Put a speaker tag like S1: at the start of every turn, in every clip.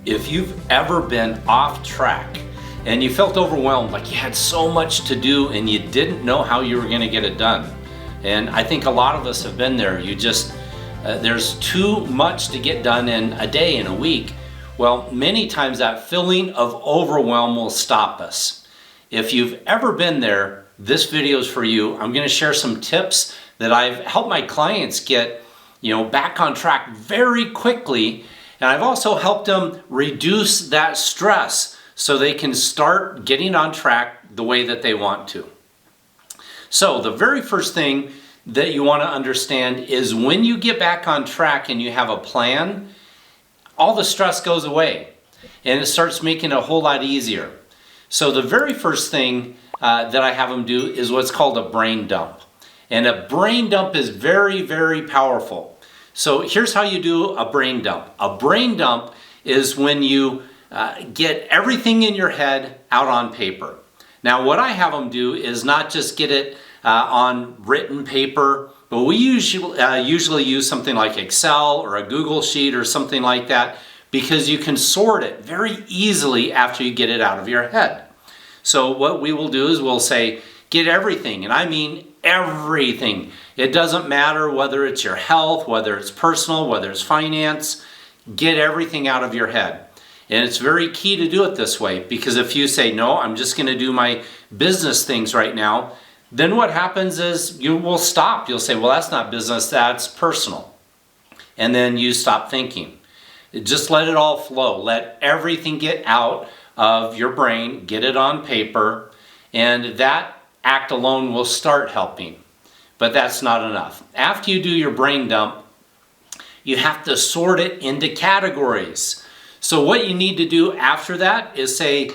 S1: If you've ever been off track and you felt overwhelmed, like you had so much to do and you didn't know how you were going to get it done, and I think a lot of us have been there. There's too much to get done in a day, in a week. Well, many times that feeling of overwhelm will stop us. If you've ever been there, this video is for you. I'm going to share some tips that I've helped my clients get, back on track very quickly. And I've also helped them reduce that stress so they can start getting on track the way that they want to. So the very first thing that you want to understand is when you get back on track and you have a plan, all the stress goes away and it starts making it a whole lot easier. So the very first thing that I have them do is what's called a brain dump. And a brain dump is very, very powerful. So here's how you do a brain dump. A brain dump is when you get everything in your head out on paper. Now what I have them do is not just get it on written paper, but we usually use something like Excel or a Google Sheet or something like that, because you can sort it very easily after you get it out of your head. So what we will do is we'll say, get everything, and I mean everything. It doesn't matter whether it's your health, whether it's personal, whether it's finance, get everything out of your head. And it's very key to do it this way, because if you say, no, I'm just going to do my business things right now, then what happens is you will stop. You'll say, well, that's not business, that's personal. And then you stop thinking. Just let it all flow. Let everything get out of your brain, get it on paper, and that act alone will start helping. But that's not enough. After you do your brain dump, you have to sort it into categories. So what you need to do after that is say,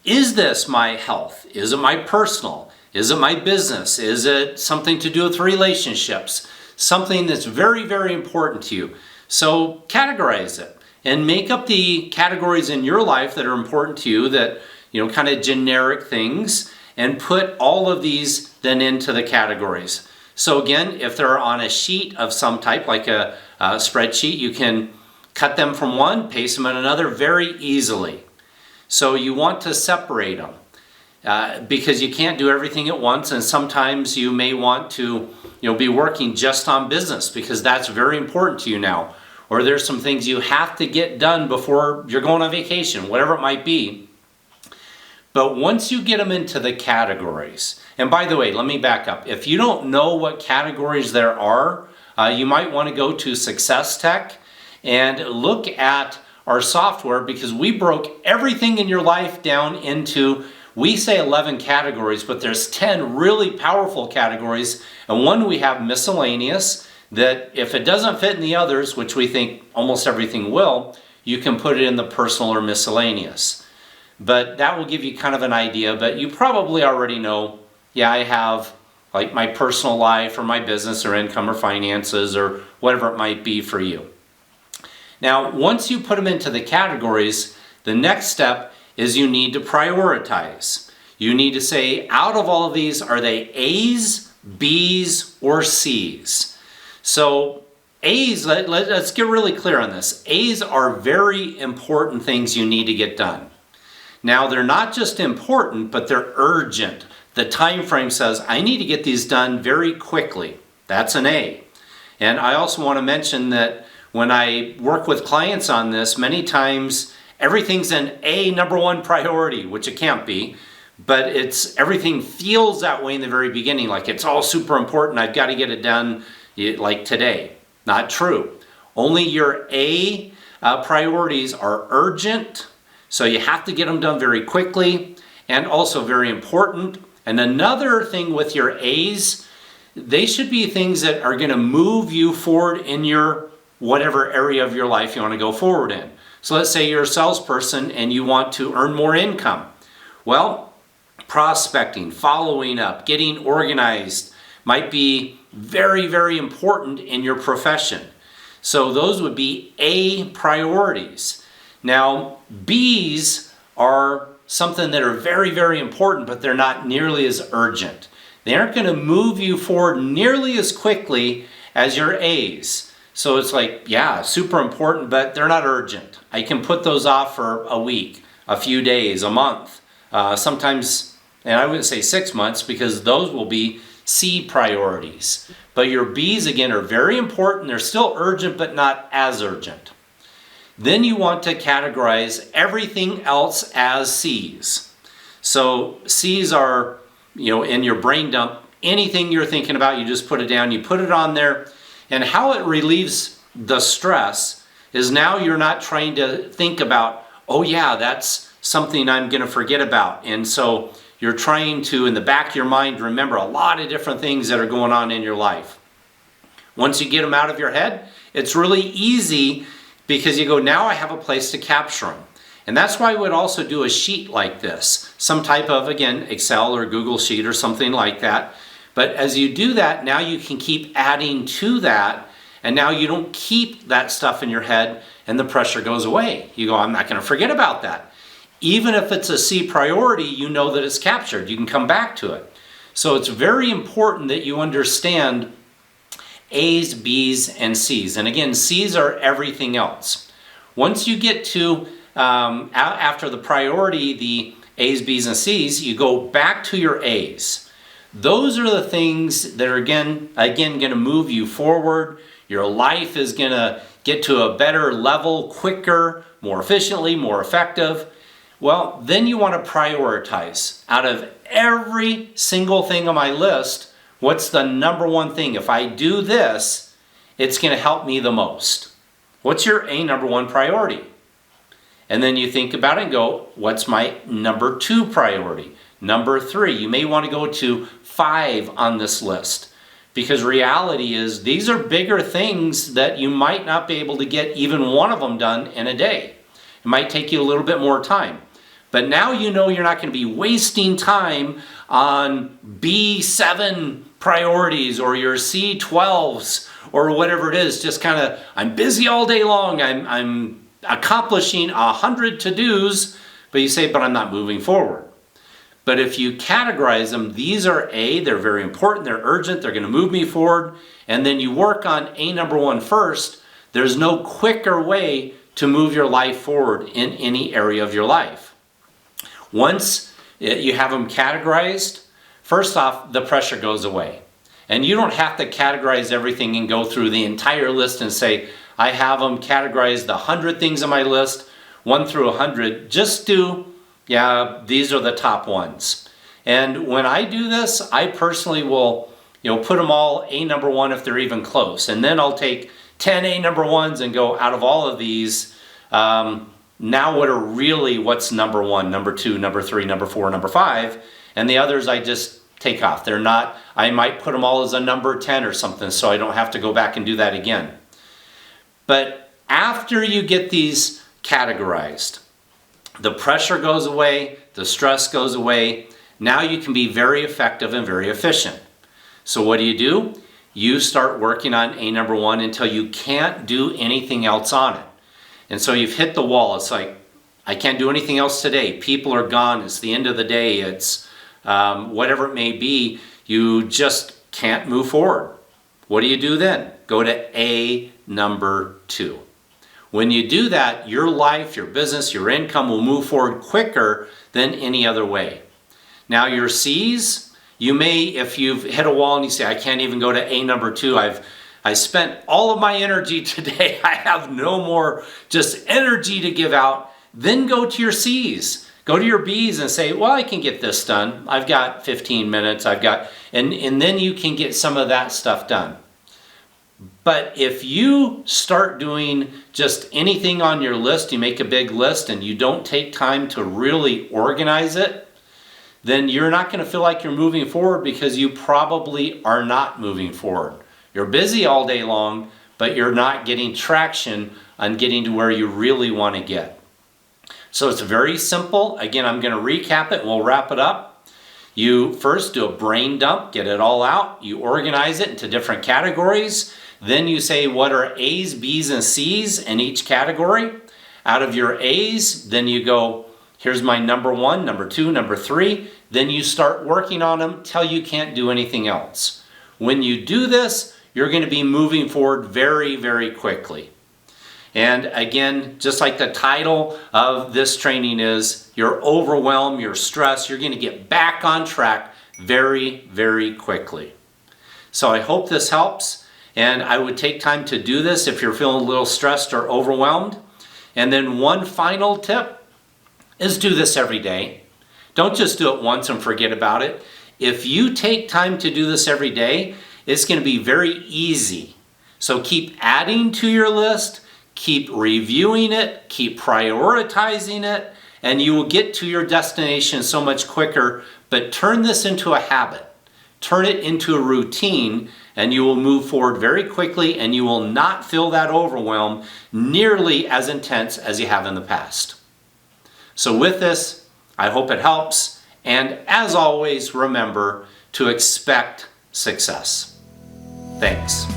S1: is this my health? Is it my personal? Is it my business? Is it something to do with relationships? Something that's very, very important to you. So categorize it and make up the categories in your life that are important to you, that, kind of generic things, and put all of these then into the categories. So again, if they're on a sheet of some type, like a spreadsheet, you can cut them from one, paste them in another very easily. So you want to separate them because you can't do everything at once, and sometimes you may want to be working just on business because that's very important to you now. Or there's some things you have to get done before you're going on vacation, whatever it might be. But once you get them into the categories, and by the way, let me back up. If you don't know what categories there are, you might want to go to SuccessTek and look at our software, because we broke everything in your life down into, we say 11 categories, but there's 10 really powerful categories. And one we have miscellaneous, that if it doesn't fit in the others, which we think almost everything will, you can put it in the personal or miscellaneous. But that will give you kind of an idea, but you probably already know, yeah, I have like my personal life or my business or income or finances or whatever it might be for you. Now, once you put them into the categories, the next step is you need to prioritize. You need to say, out of all of these, are they A's, B's, or C's? So A's, let's get really clear on this. A's are very important things you need to get done. Now, they're not just important, but they're urgent. The time frame says, I need to get these done very quickly. That's an A. And I also want to mention that when I work with clients on this, many times everything's an A number one priority, which it can't be, but everything feels that way in the very beginning, like it's all super important, I've got to get it done like today. Not true. Only your A priorities are urgent, so you have to get them done very quickly, and also very important. And another thing with your A's, they should be things that are going to move you forward in your whatever area of your life you want to go forward in. So let's say you're a salesperson and you want to earn more income. Well, prospecting, following up, getting organized might be very, very important in your profession. So those would be A priorities. Now, B's are something that are very, very important, but they're not nearly as urgent. They aren't going to move you forward nearly as quickly as your A's. So it's like, yeah, super important, but they're not urgent. I can put those off for a week, a few days, a month, sometimes, and I wouldn't say 6 months because those will be C priorities. But your B's, again, are very important. They're still urgent, but not as urgent. Then you want to categorize everything else as C's. So C's are, in your brain dump, anything you're thinking about, you just put it down, you put it on there. And how it relieves the stress is now you're not trying to think about, oh yeah, that's something I'm going to forget about. And so you're trying to, in the back of your mind, remember a lot of different things that are going on in your life. Once you get them out of your head, it's really easy because you go, now I have a place to capture them. And that's why I would also do a sheet like this, some type of, again, Excel or Google Sheet or something like that. But as you do that, now you can keep adding to that, and now you don't keep that stuff in your head and the pressure goes away. You go, I'm not going to forget about that. Even if it's a C priority, you know that it's captured. You can come back to it. So it's very important that you understand A's, B's, and C's. And again, C's are everything else. Once you get to, after the priority, the A's, B's, and C's, you go back to your A's. Those are the things that are, again going to move you forward. Your life is going to get to a better level, quicker, more efficiently, more effective. Well, then you want to prioritize. Out of every single thing on my list, what's the number one thing? If I do this, it's going to help me the most. What's your number one priority? And then you think about it and go, what's my number two priority? Number three, you may want to go to 5 on this list, because reality is these are bigger things that you might not be able to get even one of them done in a day. It might take you a little bit more time. But now you know you're not going to be wasting time on B7 priorities or your C12s or whatever it is. Just kind of, I'm busy all day long. I'm accomplishing 100 to-dos, but you say, but I'm not moving forward. But if you categorize them, these are A, they're very important, they're urgent, they're going to move me forward, and then you work on A number one first, there's no quicker way to move your life forward in any area of your life. Once you have them categorized, first off, the pressure goes away. And you don't have to categorize everything and go through the entire list and say, I have them categorized the 100 things on my list, 1 through 100. Just do, yeah, these are the top ones. And when I do this, I personally will, put them all A number one if they're even close. And then I'll take 10 A number ones and go, out of all of these, now what's number one, number two, number three, number four, number five, and the others I just take off. They're not, I might put them all as a number 10 or something so I don't have to go back and do that again. But after you get these categorized, the pressure goes away, the stress goes away. Now you can be very effective and very efficient. So what do? You start working on A number one until you can't do anything else on it. And so you've hit the wall. It's like, I can't do anything else today. People are gone. It's the end of the day. It's whatever it may be. You just can't move forward. What do then? Go to A number two. When you do that, your life, your business, your income will move forward quicker than any other way. Now your C's, you may, if you've hit a wall and you say, I can't even go to A number two, I spent all of my energy today, I have no more just energy to give out, then go to your C's. Go to your B's and say, well, I can get this done. I've got 15 minutes, and then you can get some of that stuff done. But if you start doing just anything on your list, you make a big list and you don't take time to really organize it, then you're not going to feel like you're moving forward because you probably are not moving forward. You're busy all day long, but you're not getting traction on getting to where you really want to get. So it's very simple. Again, I'm going to recap it and we'll wrap it up. You first do a brain dump, get it all out. You organize it into different categories. Then you say, what are A's, B's, and C's in each category? Out of your A's, then you go, here's my number one, number two, number three. Then you start working on them till you can't do anything else. When you do this, you're going to be moving forward very, very quickly. And again, just like the title of this training is, you're overwhelmed, you're stressed, you're going to get back on track very, very quickly. So I hope this helps, and I would take time to do this if you're feeling a little stressed or overwhelmed. And then one final tip is do this every day. Don't just do it once and forget about it. If you take time to do this every day, it's going to be very easy. So keep adding to your list, keep reviewing it, keep prioritizing it, and you will get to your destination so much quicker. But turn this into a habit. Turn it into a routine, and you will move forward very quickly, and you will not feel that overwhelm nearly as intense as you have in the past. So with this, I hope it helps. And as always, remember to expect success. Thanks.